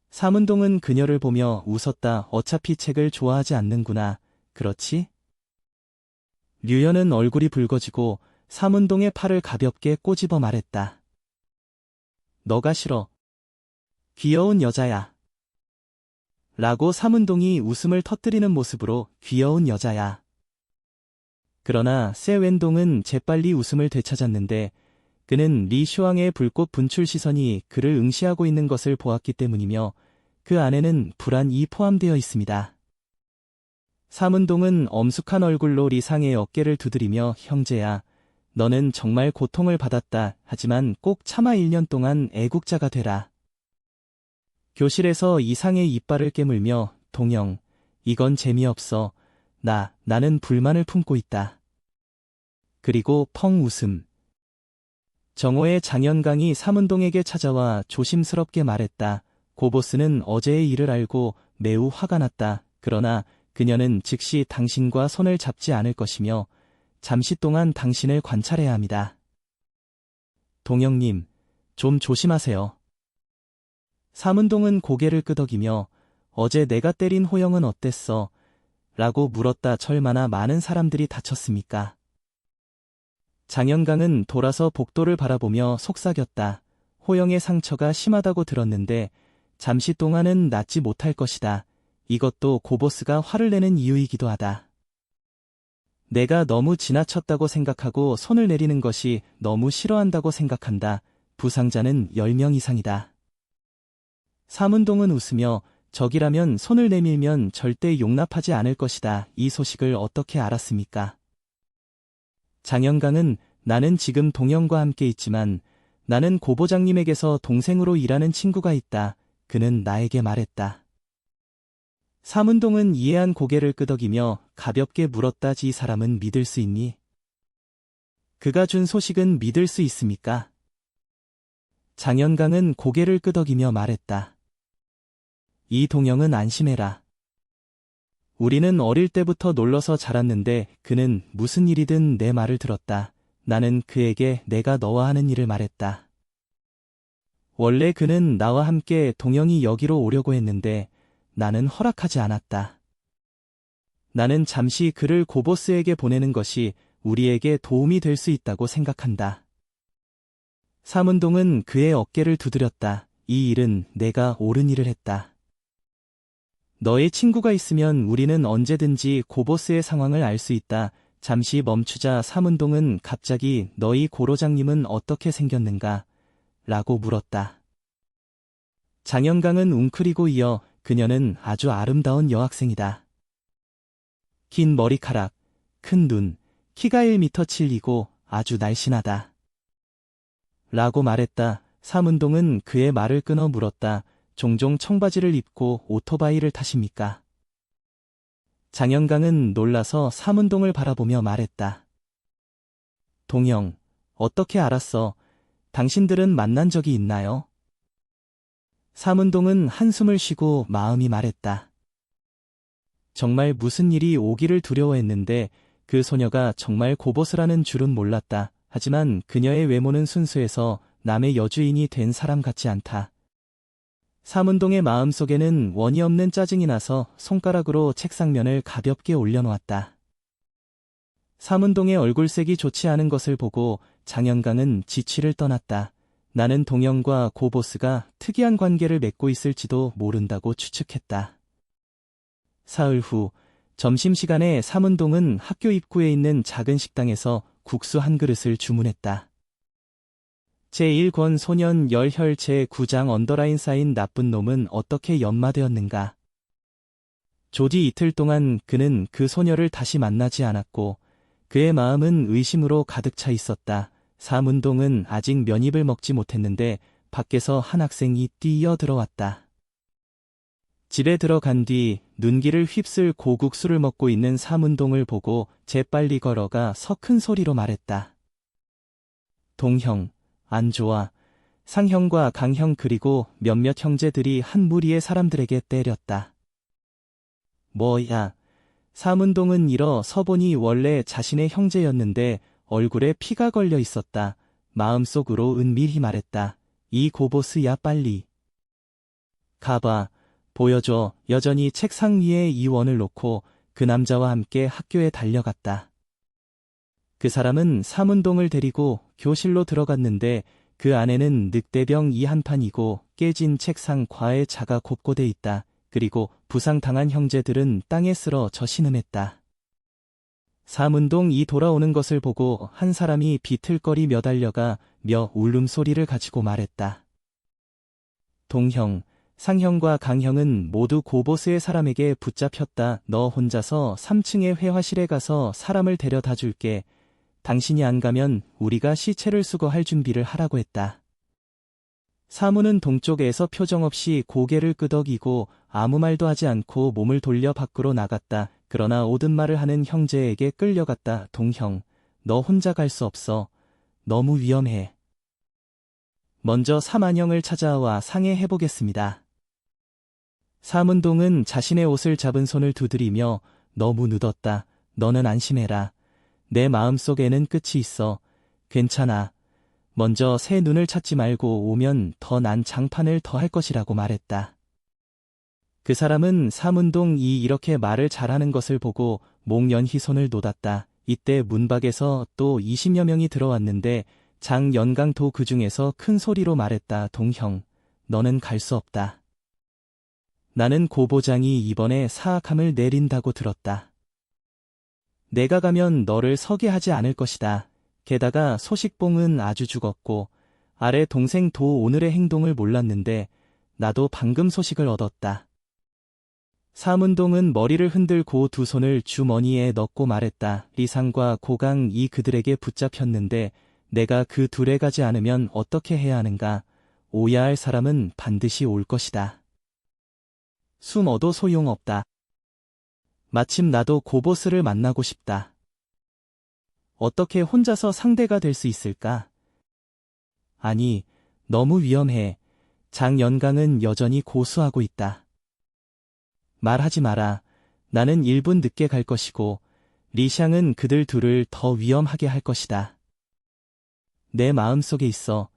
삼은동은 그녀를 보며 웃었다. 어차피 책을 좋아하지 않는구나. 그렇지? 류현은 얼굴이 붉어지고 삼은동의 팔을 가볍게 꼬집어 말했다. 너가 싫어. 귀여운 여자야. 라고 삼은동이 웃음을 터뜨리는 모습으로 귀여운 여자야. 그러나 세웬동은 재빨리 웃음을 되찾았는데 그는 리 슈왕의 불꽃 분출 시선이 그를 응시하고 있는 것을 보았기 때문이며 그 안에는 불안이 포함되어 있습니다. 삼은동은 엄숙한 얼굴로 리상의 어깨를 두드리며 형제야, 너는 정말 고통을 받았다. 하지만 꼭 참아 1년 동안 애국자가 되라. 교실에서 이상의 이빨을 깨물며 동영, 이건 재미없어. 나는 불만을 품고 있다. 그리고 펑 웃음. 정호의 장현강이 삼은동에게 찾아와 조심스럽게 말했다. 고보스는 어제의 일을 알고 매우 화가 났다. 그러나 그녀는 즉시 당신과 손을 잡지 않을 것이며 잠시 동안 당신을 관찰해야 합니다. 동영님, 좀 조심하세요. 삼은동은 고개를 끄덕이며 어제 내가 때린 호영은 어땠어? 라고 물었다. 얼마나 많은 사람들이 다쳤습니까? 장현강은 돌아서 복도를 바라보며 속삭였다. 호영의 상처가 심하다고 들었는데 잠시 동안은 낫지 못할 것이다. 이것도 고보스가 화를 내는 이유이기도 하다. 내가 너무 지나쳤다고 생각하고 손을 내리는 것이 너무 싫어한다고 생각한다. 부상자는 10명 이상이다. 삼은동은 웃으며 적이라면 손을 내밀면 절대 용납하지 않을 것이다. 이 소식을 어떻게 알았습니까? 장현강은 나는 지금 동영과 함께 있지만 나는 고보장님에게서 동생으로 일하는 친구가 있다. 그는 나에게 말했다. 삼은동은 이해한 고개를 끄덕이며 가볍게 물었다. 이 사람은 믿을 수 있니? 그가 준 소식은 믿을 수 있습니까? 장현강은 고개를 끄덕이며 말했다. 이 동영은 안심해라. 우리는 어릴 때부터 놀러서 자랐는데 그는 무슨 일이든 내 말을 들었다. 나는 그에게 내가 너와 하는 일을 말했다. 원래 그는 나와 함께 동영이 여기로 오려고 했는데 나는 허락하지 않았다. 나는 잠시 그를 고보스에게 보내는 것이 우리에게 도움이 될 수 있다고 생각한다. 삼은동은 그의 어깨를 두드렸다. 이 일은 내가 옳은 일을 했다. 너의 친구가 있으면 우리는 언제든지 고보스의 상황을 알 수 있다. 잠시 멈추자. 삼은동은 갑자기 너희 고로장님은 어떻게 생겼는가? 라고 물었다. 장현강은 웅크리고 이어 그녀는 아주 아름다운 여학생이다. 긴 머리카락, 큰 눈, 키가 1m 7이고 아주 날씬하다. 라고 말했다. 삼은동은 그의 말을 끊어 물었다. 종종 청바지를 입고 오토바이를 타십니까? 장현강은 놀라서 삼은동을 바라보며 말했다. 동영, 어떻게 알았어? 당신들은 만난 적이 있나요? 삼은동은 한숨을 쉬고 마음이 말했다. 정말 무슨 일이 오기를 두려워했는데 그 소녀가 정말 고보스라는 줄은 몰랐다. 하지만 그녀의 외모는 순수해서 남의 여주인이 된 사람 같지 않다. 삼은동의 마음속에는 원이 없는 짜증이 나서 손가락으로 책상면을 가볍게 올려놓았다. 삼은동의 얼굴색이 좋지 않은 것을 보고 장현강은 지취를 떠났다. 나는 동형과 고보스가 특이한 관계를 맺고 있을지도 모른다고 추측했다. 사흘 후 점심시간에 삼은동은 학교 입구에 있는 작은 식당에서 국수 한 그릇을 주문했다. 제1권 소년 열혈 제9장 언더라인 쌓인 나쁜 놈은 어떻게 연마되었는가. 조디 이틀 동안 그는 그 소녀를 다시 만나지 않았고 그의 마음은 의심으로 가득 차 있었다. 삼은동은 아직 면입을 먹지 못했는데 밖에서 한 학생이 뛰어들어왔다. 집에 들어간 뒤 눈길을 휩쓸 고국수를 먹고 있는 삼은동을 보고 재빨리 걸어가 서큰 소리로 말했다. 동형, 안 좋아. 상형과 강형 그리고 몇몇 형제들이 한 무리의 사람들에게 때렸다. 뭐야. 삼은동은 일어서 보니 원래 자신의 형제였는데 얼굴에 피가 걸려 있었다. 마음속으로 은밀히 말했다. 이 고보스야 빨리. 가봐. 보여줘. 여전히 책상 위에 이 원을 놓고 그 남자와 함께 학교에 달려갔다. 그 사람은 삼은동을 데리고 교실로 들어갔는데 그 안에는 늑대병 이 한 판이고 깨진 책상 과에 자가 곱고돼 있다. 그리고 부상당한 형제들은 땅에 쓰러져 신음했다. 삼은동이 돌아오는 것을 보고 한 사람이 비틀거리며 달려가 울음소리를 가지고 말했다. 동형, 상형과 강형은 모두 고보스의 사람에게 붙잡혔다. 너 혼자서 3층의 회화실에 가서 사람을 데려다 줄게. 당신이 안 가면 우리가 시체를 수거할 준비를 하라고 했다. 사무는 동쪽에서 표정 없이 고개를 끄덕이고 아무 말도 하지 않고 몸을 돌려 밖으로 나갔다. 그러나 옳은 말을 하는 형제에게 끌려갔다. 동형, 너 혼자 갈 수 없어. 너무 위험해. 먼저 삼안형을 찾아와 상의해보겠습니다. 삼은동은 자신의 옷을 잡은 손을 두드리며 너무 늦었다. 너는 안심해라. 내 마음속에는 끝이 있어. 괜찮아. 먼저 새 눈을 찾지 말고 오면 더 난 장판을 더 할 것이라고 말했다. 그 사람은 삼은동이 이렇게 말을 잘하는 것을 보고 몽연히 손을 놓았다. 이때 문 밖에서 또 20여 명이 들어왔는데 장연강도 그 중에서 큰 소리로 말했다. 동형, 너는 갈 수 없다. 나는 고보장이 이번에 사악함을 내린다고 들었다. 내가 가면 너를 서게 하지 않을 것이다. 게다가 소식봉은 아주 죽었고 아래 동생 도 오늘의 행동을 몰랐는데 나도 방금 소식을 얻었다. 삼은동은 머리를 흔들고 두 손을 주머니에 넣고 말했다. 리상과 고강이 그들에게 붙잡혔는데 내가 그 둘에 가지 않으면 어떻게 해야 하는가. 오야 할 사람은 반드시 올 것이다. 숨어도 소용없다. 마침 나도 고보스를 만나고 싶다. 어떻게 혼자서 상대가 될 수 있을까? 아니, 너무 위험해. 장연강은 여전히 고수하고 있다. 말하지 마라. 나는 1분 늦게 갈 것이고 리샹은 그들 둘을 더 위험하게 할 것이다. 내 마음속에 있어.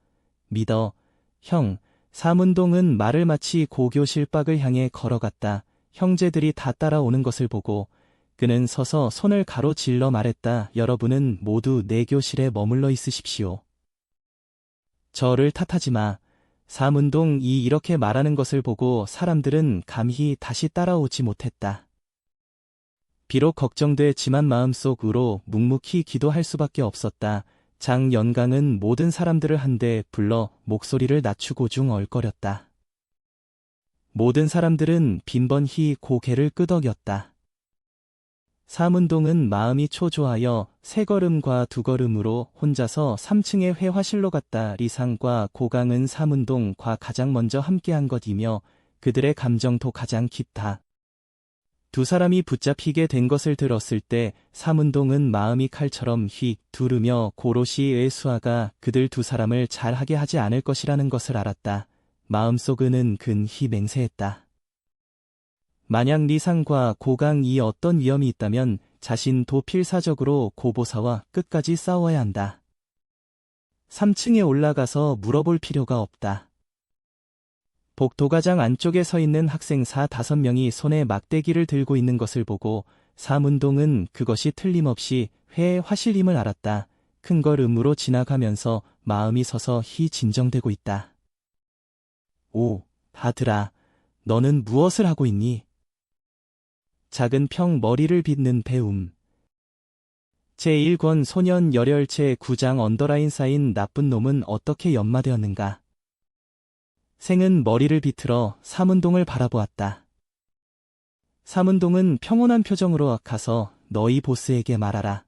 믿어. 형, 삼은동은 말을 마치 고교실 밖을 향해 걸어갔다. 형제들이 다 따라오는 것을 보고 그는 서서 손을 가로질러 말했다. 여러분은 모두 내 교실에 머물러 있으십시오. 저를 탓하지 마. 삼은동이 이렇게 말하는 것을 보고 사람들은 감히 다시 따라오지 못했다. 비록 걱정되지만 마음속으로 묵묵히 기도할 수밖에 없었다. 장연강은 모든 사람들을 한데 불러 목소리를 낮추고 중 얼거렸다. 모든 사람들은 빈번히 고개를 끄덕였다. 삼은동은 마음이 초조하여 3걸음과 2걸음으로 혼자서 3층의 회화실로 갔다. 리상과 고강은 삼은동과 가장 먼저 함께한 것이며 그들의 감정도 가장 깊다. 두 사람이 붙잡히게 된 것을 들었을 때 삼은동은 마음이 칼처럼 휙 두르며 고로시 의수아가 그들 두 사람을 잘하게 하지 않을 것이라는 것을 알았다. 마음속은 근히 맹세했다. 만약 리상과 고강이 어떤 위험이 있다면 자신도 필사적으로 고보사와 끝까지 싸워야 한다. 3층에 올라가서 물어볼 필요가 없다. 복도가장 안쪽에 서 있는 학생 4-5명이 손에 막대기를 들고 있는 것을 보고 삼은동은 그것이 틀림없이 회의 화실임을 알았다. 큰 걸음으로 지나가면서 마음이 서서히 진정되고 있다. 오, 아들아, 너는 무엇을 하고 있니? 작은 평 머리를 빗는 배움. 제1권 소년 열혈체 9장 언더라인 쌓인 나쁜 놈은 어떻게 연마되었는가? 생은 머리를 비틀어 삼운동을 바라보았다. 삼운동은 평온한 표정으로 가서 너희 보스에게 말하라.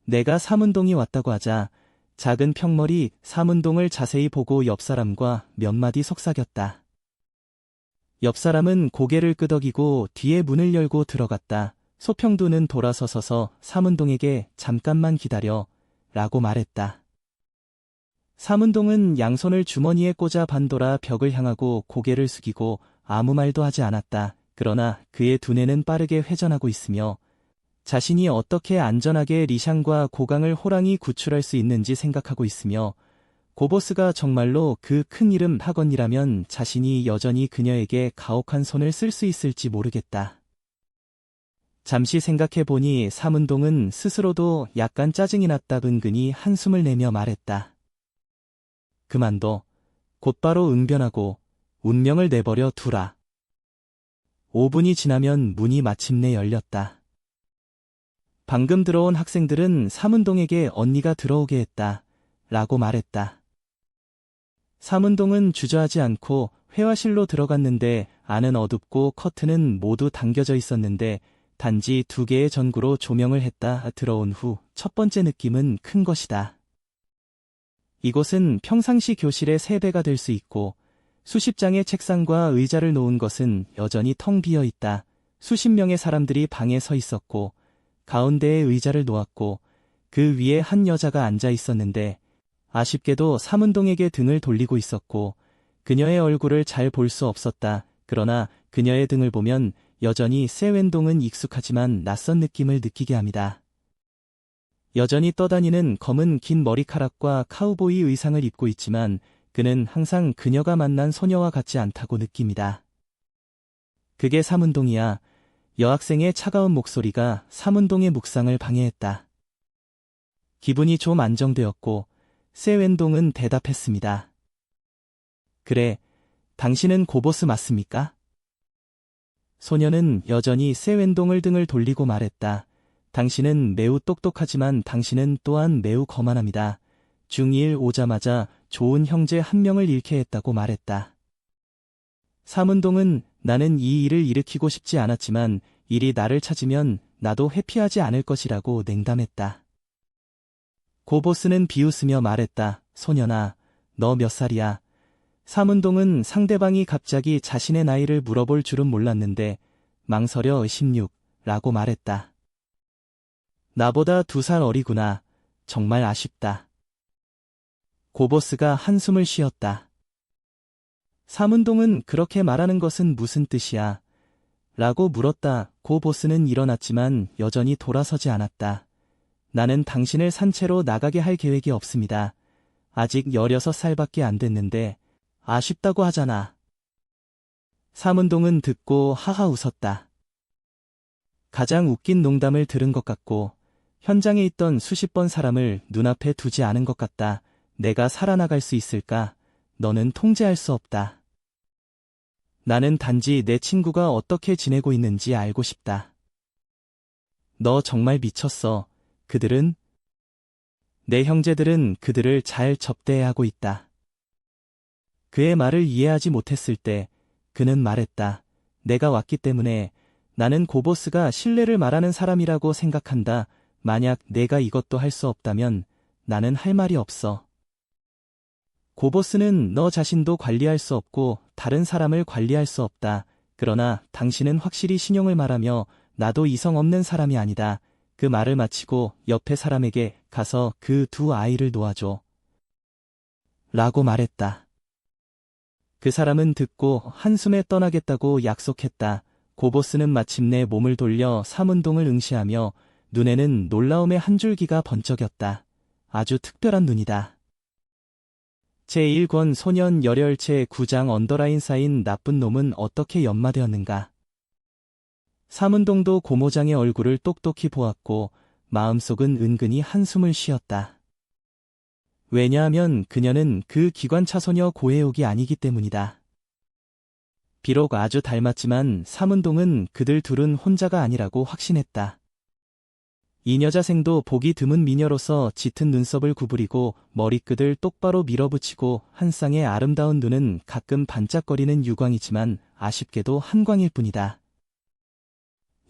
내가 삼운동이 왔다고 하자 작은 평머리 삼운동을 자세히 보고 옆 사람과 몇 마디 속삭였다. 옆 사람은 고개를 끄덕이고 뒤에 문을 열고 들어갔다. 소평두는 돌아서서 삼운동에게 잠깐만 기다려 라고 말했다. 삼운동은 양손을 주머니에 꽂아 반돌아 벽을 향하고 고개를 숙이고 아무 말도 하지 않았다. 그러나 그의 두뇌는 빠르게 회전하고 있으며 자신이 어떻게 안전하게 리샹과 고강을 호랑이 구출할 수 있는지 생각하고 있으며 고보스가 정말로 그 큰 이름 학원이라면 자신이 여전히 그녀에게 가혹한 손을 쓸 수 있을지 모르겠다. 잠시 생각해보니 삼운동은 스스로도 약간 짜증이 났다. 은근히 한숨을 내며 말했다. 그만둬. 곧바로 응변하고 운명을 내버려 두라. 5분이 지나면 문이 마침내 열렸다. 방금 들어온 학생들은 삼운동에게 언니가 들어오게 했다. 라고 말했다. 삼운동은 주저하지 않고 회화실로 들어갔는데 안은 어둡고 커튼은 모두 당겨져 있었는데 단지 2개의 전구로 조명을 했다. 들어온 후 첫 번째 느낌은 큰 것이다. 이곳은 평상시 교실의 3배가 될 수 있고 수십 장의 책상과 의자를 놓은 것은 여전히 텅 비어 있다. 수십 명의 사람들이 방에 서 있었고 가운데에 의자를 놓았고 그 위에 한 여자가 앉아 있었는데 아쉽게도 삼운동에게 등을 돌리고 있었고 그녀의 얼굴을 잘 볼 수 없었다. 그러나 그녀의 등을 보면 여전히 세웬동은 익숙하지만 낯선 느낌을 느끼게 합니다. 여전히 떠다니는 검은 긴 머리카락과 카우보이 의상을 입고 있지만 그는 항상 그녀가 만난 소녀와 같지 않다고 느낍니다. 그게 삼운동이야. 여학생의 차가운 목소리가 삼운동의 묵상을 방해했다. 기분이 좀 안정되었고 세웬동은 대답했습니다. 그래, 당신은 고보스 맞습니까? 소녀는 여전히 세웬동을 등을 돌리고 말했다. 당신은 매우 똑똑하지만 당신은 또한 매우 거만합니다. 중2일 오자마자 좋은 형제 한 명을 잃게 했다고 말했다. 삼운동은 나는 이 일을 일으키고 싶지 않았지만 일이 나를 찾으면 나도 회피하지 않을 것이라고 냉담했다. 고보스는 비웃으며 말했다. 소년아, 너 몇 살이야? 삼운동은 상대방이 갑자기 자신의 나이를 물어볼 줄은 몰랐는데 망설여 16라고 말했다. 나보다 2살 어리구나. 정말 아쉽다. 고보스가 한숨을 쉬었다. 삼운동은 그렇게 말하는 것은 무슨 뜻이야? 라고 물었다. 고보스는 일어났지만 여전히 돌아서지 않았다. 나는 당신을 산채로 나가게 할 계획이 없습니다. 아직 16살밖에 안 됐는데 아쉽다고 하잖아. 삼운동은 듣고 하하 웃었다. 가장 웃긴 농담을 들은 것 같고 현장에 있던 수십 번 사람을 눈앞에 두지 않은 것 같다. 내가 살아나갈 수 있을까? 너는 통제할 수 없다. 나는 단지 내 친구가 어떻게 지내고 있는지 알고 싶다. 너 정말 미쳤어. 그들은? 내 형제들은 그들을 잘 접대해야 하고 있다. 그의 말을 이해하지 못했을 때 그는 말했다. 내가 왔기 때문에 나는 고보스가 신뢰를 말하는 사람이라고 생각한다. 만약 내가 이것도 할 수 없다면 나는 할 말이 없어. 고보스는 너 자신도 관리할 수 없고 다른 사람을 관리할 수 없다. 그러나 당신은 확실히 신용을 말하며 나도 이성 없는 사람이 아니다. 그 말을 마치고 옆에 사람에게 가서 그 2 아이를 놓아줘. 라고 말했다. 그 사람은 듣고 한숨에 떠나겠다고 약속했다. 고보스는 마침내 몸을 돌려 삼운동을 응시하며 눈에는 놀라움의 한 줄기가 번쩍였다. 아주 특별한 눈이다. 제1권 소년 열혈체 9장 언더라인 쌓인 나쁜 놈은 어떻게 연마되었는가. 삼운동도 고모장의 얼굴을 똑똑히 보았고 마음속은 은근히 한숨을 쉬었다. 왜냐하면 그녀는 그 기관차 소녀 고혜옥이 아니기 때문이다. 비록 아주 닮았지만 삼은동은 그들 둘은 혼자가 아니라고 확신했다. 이 여자생도 보기 드문 미녀로서 짙은 눈썹을 구부리고 머리끝을 똑바로 밀어붙이고 한 쌍의 아름다운 눈은 가끔 반짝거리는 유광이지만 아쉽게도 한광일 뿐이다.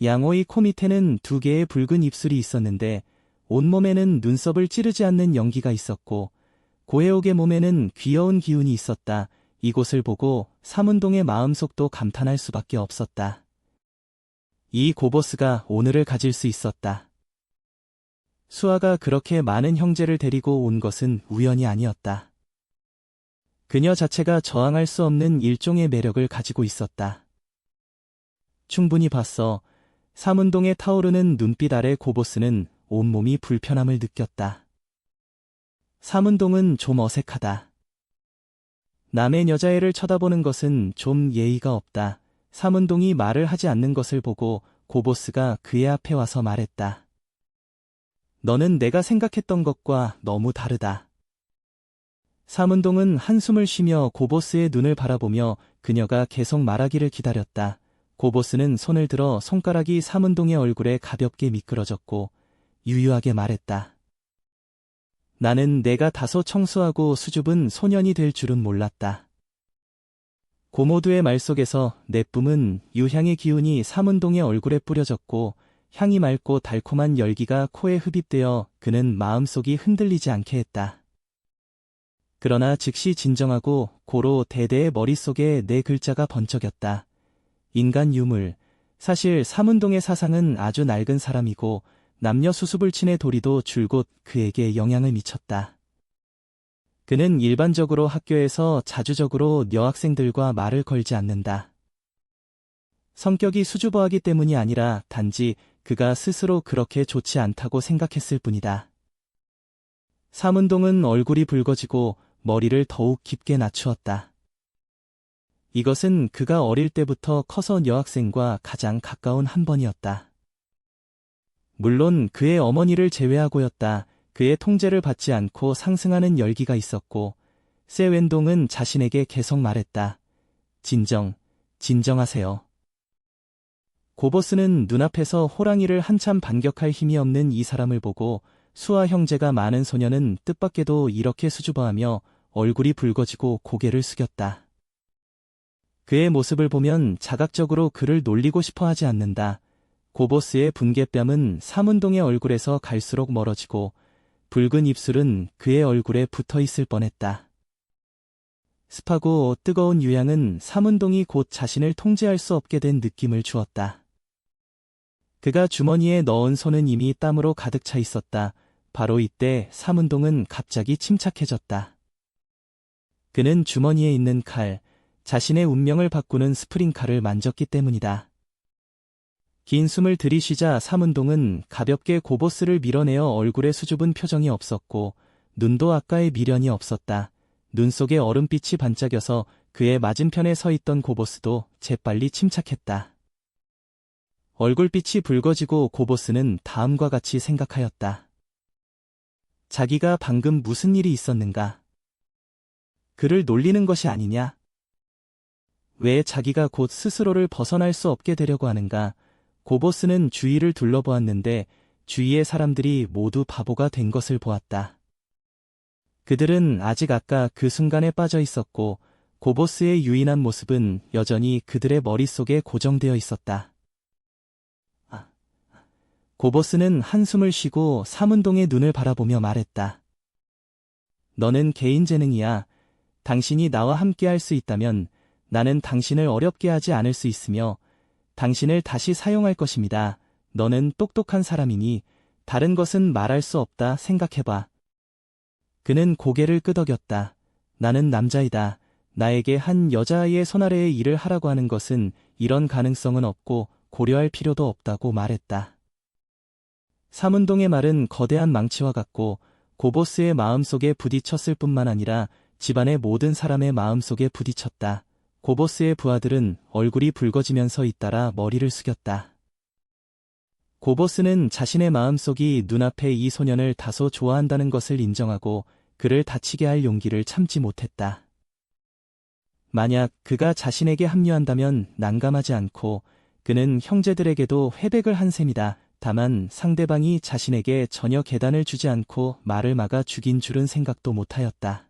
양호의 코 밑에는 두 개의 붉은 입술이 있었는데 온몸에는 눈썹을 찌르지 않는 연기가 있었고 고혜옥의 몸에는 귀여운 기운이 있었다. 이곳을 보고 삼은동의 마음속도 감탄할 수밖에 없었다. 이 고보스가 오늘을 가질 수 있었다. 수아가 그렇게 많은 형제를 데리고 온 것은 우연이 아니었다. 그녀 자체가 저항할 수 없는 일종의 매력을 가지고 있었다. 충분히 봤어. 삼은동의 타오르는 눈빛 아래 고보스는 온몸이 불편함을 느꼈다. 삼은동은 좀 어색하다. 남의 여자애를 쳐다보는 것은 좀 예의가 없다. 삼은동이 말을 하지 않는 것을 보고 고보스가 그의 앞에 와서 말했다. 너는 내가 생각했던 것과 너무 다르다. 삼은동은 한숨을 쉬며 고보스의 눈을 바라보며 그녀가 계속 말하기를 기다렸다. 고보스는 손을 들어 손가락이 삼은동의 얼굴에 가볍게 미끄러졌고 유유하게 말했다. 나는 내가 다소 청소하고 수줍은 소년이 될 줄은 몰랐다. 고모두의 말 속에서 내뿜은 유향의 기운이 삼은동의 얼굴에 뿌려졌고 향이 맑고 달콤한 열기가 코에 흡입되어 그는 마음속이 흔들리지 않게 했다. 그러나 즉시 진정하고 고로 대대의 머릿속에 네 글자가 번쩍였다. 인간 유물. 사실 삼은동의 사상은 아주 낡은 사람이고 남녀 수수불친의 도리도 줄곧 그에게 영향을 미쳤다. 그는 일반적으로 학교에서 자주적으로 여학생들과 말을 걸지 않는다. 성격이 수줍어하기 때문이 아니라 단지 그가 스스로 그렇게 좋지 않다고 생각했을 뿐이다. 삼은동은 얼굴이 붉어지고 머리를 더욱 깊게 낮추었다. 이것은 그가 어릴 때부터 커서 여학생과 가장 가까운 한 번이었다. 물론 그의 어머니를 제외하고였다. 그의 통제를 받지 않고 상승하는 열기가 있었고 세웬동은 자신에게 계속 말했다. 진정하세요. 고보스는 눈앞에서 호랑이를 한참 반격할 힘이 없는 이 사람을 보고 수아 형제가 많은 소녀는 뜻밖에도 이렇게 수줍어하며 얼굴이 붉어지고 고개를 숙였다. 그의 모습을 보면 자각적으로 그를 놀리고 싶어 하지 않는다. 고보스의 분개뺨은 삼은동의 얼굴에서 갈수록 멀어지고 붉은 입술은 그의 얼굴에 붙어 있을 뻔했다. 습하고 뜨거운 유향은 삼은동이 곧 자신을 통제할 수 없게 된 느낌을 주었다. 그가 주머니에 넣은 손은 이미 땀으로 가득 차 있었다. 바로 이때 삼은동은 갑자기 침착해졌다. 그는 주머니에 있는 칼, 자신의 운명을 바꾸는 스프링칼을 만졌기 때문이다. 긴 숨을 들이쉬자 삼은동은 가볍게 고보스를 밀어내어 얼굴에 수줍은 표정이 없었고 눈도 아까의 미련이 없었다. 눈 속에 얼음빛이 반짝여서 그의 맞은편에 서 있던 고보스도 재빨리 침착했다. 얼굴빛이 붉어지고 고보스는 다음과 같이 생각하였다. 자기가 방금 무슨 일이 있었는가? 그를 놀리는 것이 아니냐? 왜 자기가 곧 스스로를 벗어날 수 없게 되려고 하는가? 고보스는 주위를 둘러보았는데 주위의 사람들이 모두 바보가 된 것을 보았다. 그들은 아직 아까 그 순간에 빠져 있었고 고보스의 유인한 모습은 여전히 그들의 머릿속에 고정되어 있었다. 고보스는 한숨을 쉬고 삼은동의 눈을 바라보며 말했다. 너는 개인 재능이야. 당신이 나와 함께 할 수 있다면 나는 당신을 어렵게 하지 않을 수 있으며 당신을 다시 사용할 것입니다. 너는 똑똑한 사람이니 다른 것은 말할 수 없다 생각해봐. 그는 고개를 끄덕였다. 나는 남자이다. 나에게 한 여자아이의 손아래에 일을 하라고 하는 것은 이런 가능성은 없고 고려할 필요도 없다고 말했다. 삼은동의 말은 거대한 망치와 같고 고보스의 마음속에 부딪혔을 뿐만 아니라 집안의 모든 사람의 마음속에 부딪혔다. 고보스의 부하들은 얼굴이 붉어지면서 잇따라 머리를 숙였다. 고보스는 자신의 마음속이 눈앞의 이 소년을 다소 좋아한다는 것을 인정하고 그를 다치게 할 용기를 참지 못했다. 만약 그가 자신에게 합류한다면 난감하지 않고 그는 형제들에게도 회백을 한 셈이다. 다만 상대방이 자신에게 전혀 계단을 주지 않고 말을 막아 죽인 줄은 생각도 못하였다.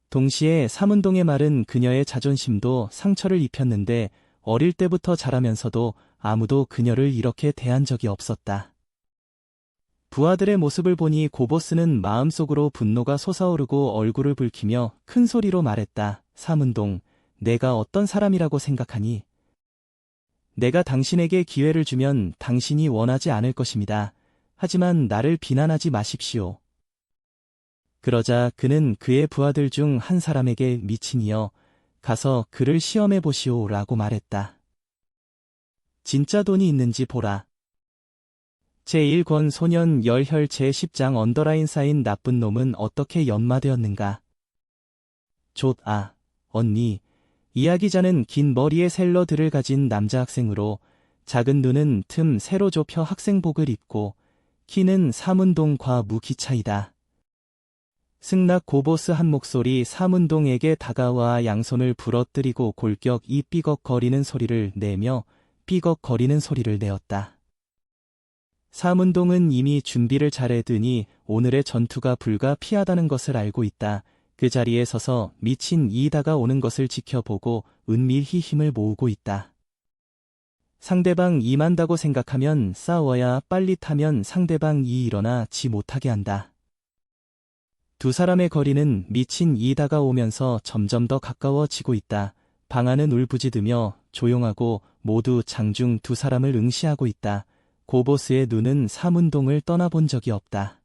동시에 삼운동의 말은 그녀의 자존심도 상처를 입혔는데 어릴 때부터 자라면서도 아무도 그녀를 이렇게 대한 적이 없었다. 부하들의 모습을 보니 고보스는 마음속으로 분노가 솟아오르고 얼굴을 붉히며 큰 소리로 말했다. 삼운동, 내가 어떤 사람이라고 생각하니? 내가 당신에게 기회를 주면 당신이 원하지 않을 것입니다. 하지만 나를 비난하지 마십시오. 그러자 그는 그의 부하들 중 한 사람에게 미친이여, 가서 그를 시험해 보시오 라고 말했다. 진짜 돈이 있는지 보라. 제1권 소년 열혈 제10장 언더라인 쌓인 나쁜 놈은 어떻게 연마되었는가. 언니. 이야기자는 긴 머리에 샐러드를 가진 남자 학생으로 작은 눈은 틈 세로 좁혀 학생복을 입고 키는 삼운동과 무기 차이다. 승낙 고보스 한 목소리 삼운동에게 다가와 양손을 부러뜨리고 골격 이 삐걱거리는 소리를 내며 삐걱거리는 소리를 내었다. 삼운동은 이미 준비를 잘해두니 오늘의 전투가 불가피하다는 것을 알고 있다. 그 자리에 서서 미친 이이다가 오는 것을 지켜보고 은밀히 힘을 모으고 있다. 상대방 임한다고 생각하면 싸워야 빨리 타면 상대방 이 일어나 지 못하게 한다. 두 사람의 거리는 미친 이이다가 오면서 점점 더 가까워지고 있다. 방 안은 울부짖으며 조용하고 모두 장중 두 사람을 응시하고 있다. 고보스의 눈은 삼운동을 떠나본 적이 없다.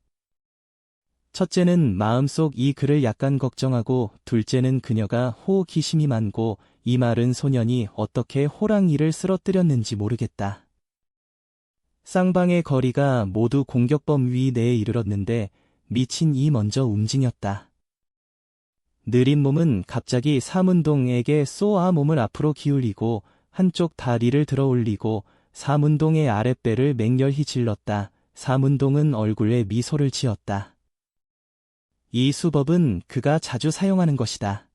첫째는 마음속 이 그를 약간 걱정하고 둘째는 그녀가 호기심이 많고 이 마른 소년이 어떻게 호랑이를 쓰러뜨렸는지 모르겠다. 쌍방의 거리가 모두 공격 범위 내에 이르렀는데 미친 이 먼저 움직였다. 느린 몸은 갑자기 삼운동에게 쏘아 몸을 앞으로 기울이고 한쪽 다리를 들어 올리고 삼운동의 아랫배를 맹렬히 질렀다. 삼운동은 얼굴에 미소를 지었다. 이 수법은 그가 자주 사용하는 것이다.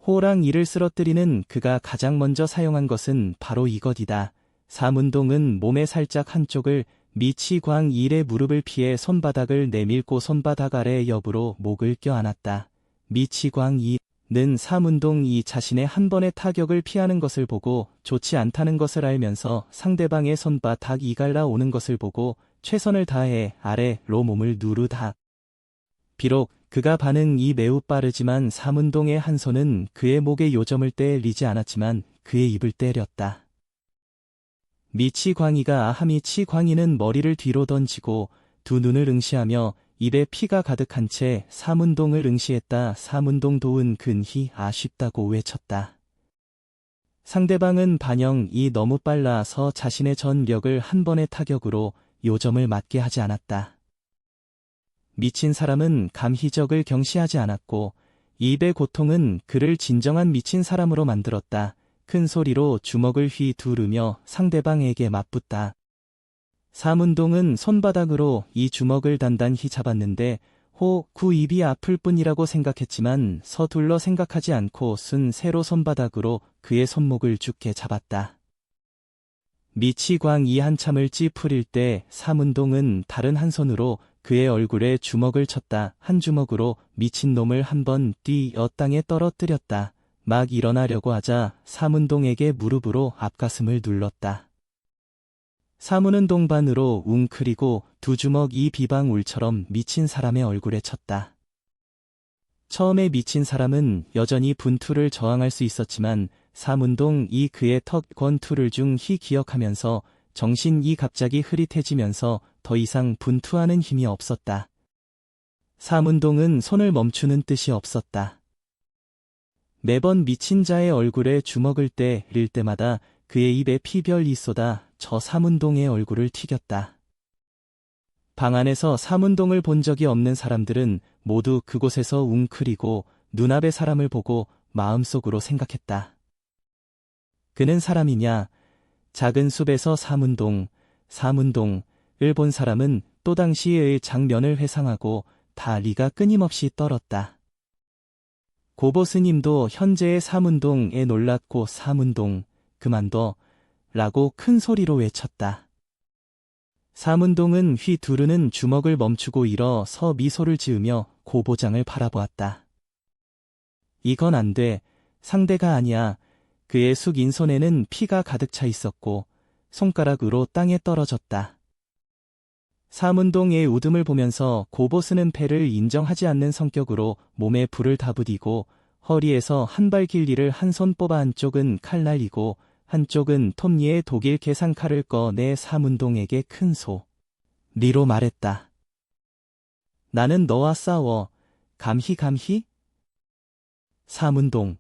호랑이를 쓰러뜨리는 그가 가장 먼저 사용한 것은 바로 이것이다. 삼운동은 몸의 살짝 한쪽을 미치광 일의 무릎을 피해 손바닥을 내밀고 손바닥 아래 옆으로 목을 껴안았다. 미치광 이는 삼운동 이 자신의 한 번의 타격을 피하는 것을 보고 좋지 않다는 것을 알면서 상대방의 손바닥 이갈라 오는 것을 보고 최선을 다해 아래로 몸을 누르다. 비록 그가 반응이 매우 빠르지만 삼운동의 한 손은 그의 목에 요점을 때리지 않았지만 그의 입을 때렸다. 미치광이가 미치광이는 머리를 뒤로 던지고 두 눈을 응시하며 입에 피가 가득한 채 삼운동을 응시했다. 삼운동 도은 근히 아쉽다고 외쳤다. 상대방은 반영이 너무 빨라서 자신의 전력을 한 번의 타격으로 요점을 맞게 하지 않았다. 미친 사람은 감희적을 경시하지 않았고 입의 고통은 그를 진정한 미친 사람으로 만들었다. 큰 소리로 주먹을 휘두르며 상대방에게 맞붙다. 삼운동은 손바닥으로 이 주먹을 단단히 잡았는데 그 입이 아플 뿐이라고 생각했지만 서둘러 생각하지 않고 순 세로 손바닥으로 그의 손목을 죽게 잡았다. 미치광이 한참을 찌푸릴 때 삼운동은 다른 한 손으로 그의 얼굴에 주먹을 쳤다. 한 주먹으로 미친놈을 한 번 뛰어 땅에 떨어뜨렸다. 막 일어나려고 하자 삼운동에게 무릎으로 앞가슴을 눌렀다. 사무는 동반으로 웅크리고 두 주먹 이 비방울처럼 미친 사람의 얼굴에 쳤다. 처음에 미친 사람은 여전히 분투를 저항할 수 있었지만 삼운동 이 그의 턱 권투를 중히 기억하면서 정신이 갑자기 흐릿해지면서 더 이상 분투하는 힘이 없었다. 삼운동은 손을 멈추는 뜻이 없었다. 매번 미친 자의 얼굴에 주먹을 때릴 때마다 그의 입에 피별이 쏟아 저 삼운동의 얼굴을 튀겼다. 방 안에서 삼운동을 본 적이 없는 사람들은 모두 그곳에서 웅크리고 눈앞의 사람을 보고 마음속으로 생각했다. 그는 사람이냐? 작은 숲에서 삼운동을 본 사람은 또 당시의 장면을 회상하고 다 리가 끊임없이 떨었다. 고보 스님도 현재의 삼운동에 놀랐고 삼운동, 그만둬, 라고 큰 소리로 외쳤다. 삼운동은 휘 두르는 주먹을 멈추고 일어서 미소를 지으며 고보장을 바라보았다. 이건 안 돼, 상대가 아니야. 그의 숙인 손에는 피가 가득 차 있었고 손가락으로 땅에 떨어졌다. 삼운동의 웃음을 보면서 고보스는 패를 인정하지 않는 성격으로 몸에 불을 다부디고 허리에서 한 발 길이를 한 손 뽑아 한쪽은 칼 날리고 한쪽은 톱니에 독일 계산칼을 꺼내 삼운동에게 큰 소리로 말했다. 나는 너와 싸워. 감히? 삼운동,